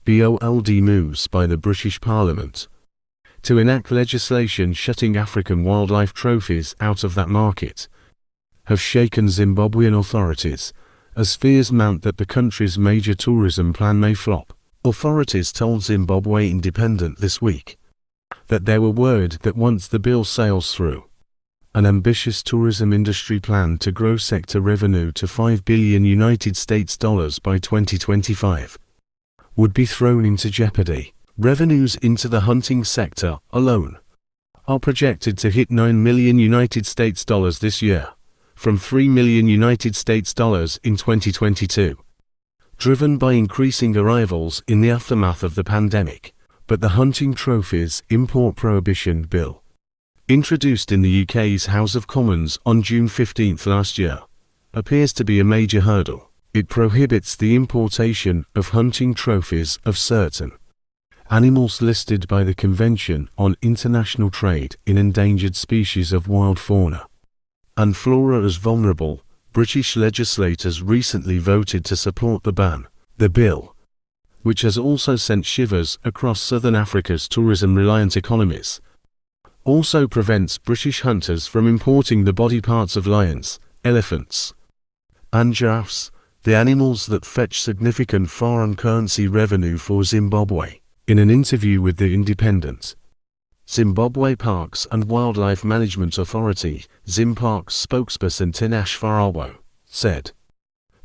bold moves by the British Parliament to enact legislation shutting African wildlife trophies out of that market have shaken Zimbabwean authorities, as fears mount that the country's major tourism plan may flop. Authorities told Zimbabwe Independent this week that they were worried that once the bill sails through, an ambitious tourism industry plan to grow sector revenue to $5 billion by 2025 would be thrown into jeopardy. Revenues into the hunting sector alone are projected to hit $9 million this year, from $3 million in 2022, driven by increasing arrivals in the aftermath of the pandemic. But the hunting trophies import prohibition bill, introduced in the UK's House of Commons on June 15 last year, appears to be a major hurdle. It prohibits the importation of hunting trophies of certain animals listed by the Convention on International Trade in Endangered Species of Wild Fauna and Flora as vulnerable. British legislators recently voted to support the ban. The bill, which has also sent shivers across southern Africa's tourism-reliant economies, also prevents British hunters from importing the body parts of lions, elephants, and giraffes, the animals that fetch significant foreign currency revenue for Zimbabwe. In an interview with The Independent, Zimbabwe Parks and Wildlife Management Authority, ZimParks spokesperson Tinashe Farawo, said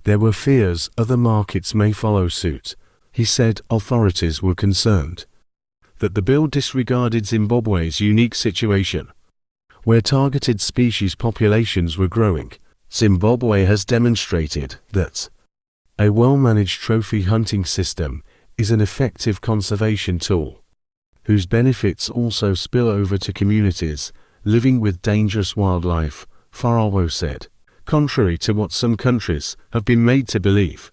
there were fears other markets may follow suit. He said authorities were concerned that the bill disregarded Zimbabwe's unique situation, where targeted species populations were growing. Zimbabwe has demonstrated that a well-managed trophy hunting system is an effective conservation tool, whose benefits also spill over to communities living with dangerous wildlife, Farawo said. Contrary to what some countries have been made to believe,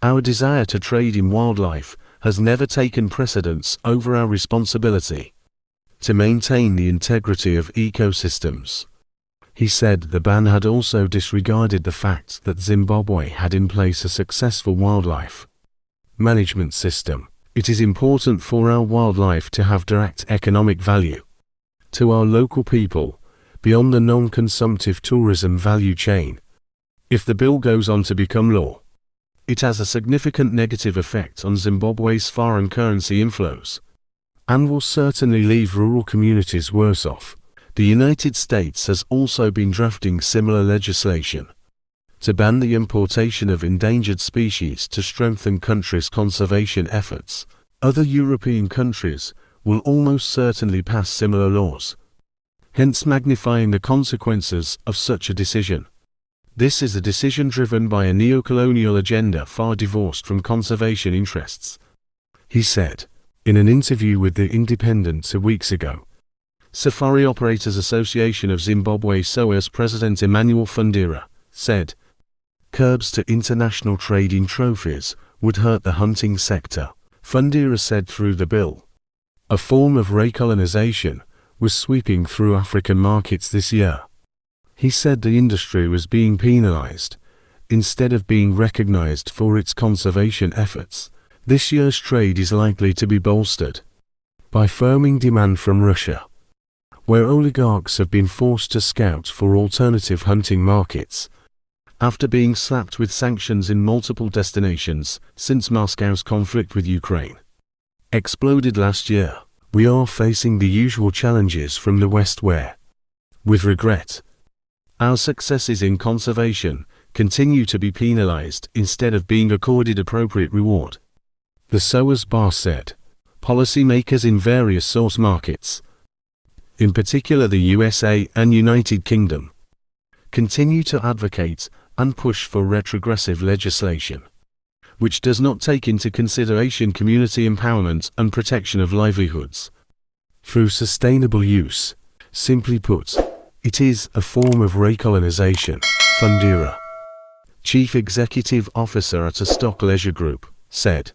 our desire to trade in wildlife has never taken precedence over our responsibility to maintain the integrity of ecosystems. He said the ban had also disregarded the fact that Zimbabwe had in place a successful wildlife management system. It is important for our wildlife to have direct economic value to our local people beyond the non-consumptive tourism value chain. If the bill goes on to become law, it has a significant negative effect on Zimbabwe's foreign currency inflows and will certainly leave rural communities worse off. The United States has also been drafting similar legislation to ban the importation of endangered species to strengthen countries' conservation efforts. Other European countries will almost certainly pass similar laws, hence magnifying the consequences of such a decision. This is a decision driven by a neo-colonial agenda far divorced from conservation interests, he said. In an interview with The Independent 2 weeks ago, Safari Operators Association of Zimbabwe SOA's President Emmanuel Fundira said, curbs to international trade in trophies would hurt the hunting sector. Fundira said through the bill, a form of recolonization was sweeping through African markets this year. He said the industry was being penalized instead of being recognized for its conservation efforts. This year's trade is likely to be bolstered by firming demand from Russia, where oligarchs have been forced to scout for alternative hunting markets after being slapped with sanctions in multiple destinations since Moscow's conflict with Ukraine exploded last year. We are facing the usual challenges from the West where, with regret, our successes in conservation continue to be penalized instead of being accorded appropriate reward, the SOA's boss said. Policymakers in various source markets, in particular the USA and United Kingdom, continue to advocate and push for retrogressive legislation, which does not take into consideration community empowerment and protection of livelihoods through sustainable use. Simply put, it is a form of recolonization, Fundira, chief executive officer at a stock leisure group, said.